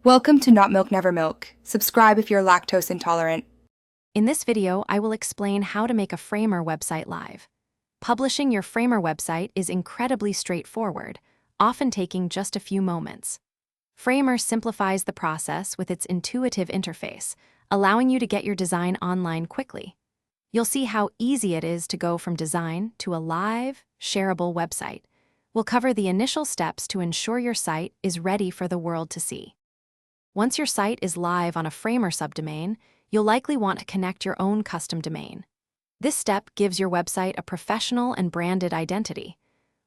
Welcome to Not Milk Never Milk. Subscribe if you're lactose intolerant. In this video, I will explain how to make a Framer website live. Publishing your Framer website is incredibly straightforward, often taking just a few moments. Framer simplifies the process with its intuitive interface, allowing you to get your design online quickly. You'll see how easy it is to go from design to a live, shareable website. We'll cover the initial steps to ensure your site is ready for the world to see. Once your site is live on a Framer subdomain, you'll likely want to connect your own custom domain. This step gives your website a professional and branded identity.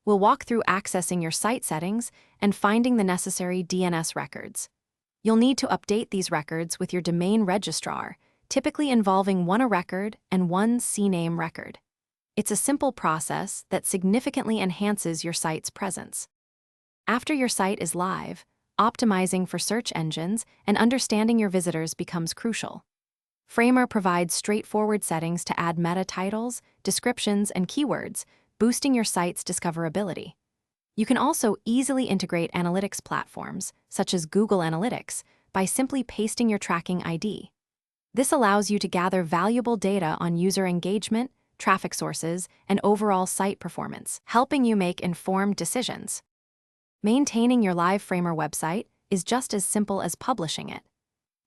We'll walk through accessing your site settings and finding the necessary DNS records. You'll need to update these records with your domain registrar, typically involving one a record and one CNAME record. It's a simple process that significantly enhances your site's presence. After your site is live, optimizing for search engines and understanding your visitors becomes crucial. Framer provides straightforward settings to add meta titles, descriptions, and keywords, boosting your site's discoverability. You can also easily integrate analytics platforms, such as Google Analytics, by simply pasting your tracking ID. This allows you to gather valuable data on user engagement, traffic sources, and overall site performance, helping you make informed decisions. Maintaining your live Framer website is just as simple as publishing it.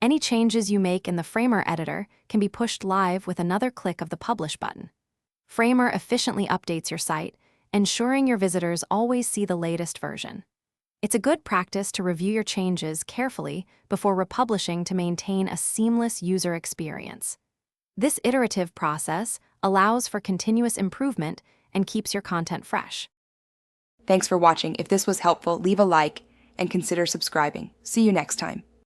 Any changes you make in the Framer editor can be pushed live with another click of the Publish button. Framer efficiently updates your site, ensuring your visitors always see the latest version. It's a good practice to review your changes carefully before republishing to maintain a seamless user experience. This iterative process allows for continuous improvement and keeps your content fresh. Thanks for watching. If this was helpful, leave a like and consider subscribing. See you next time.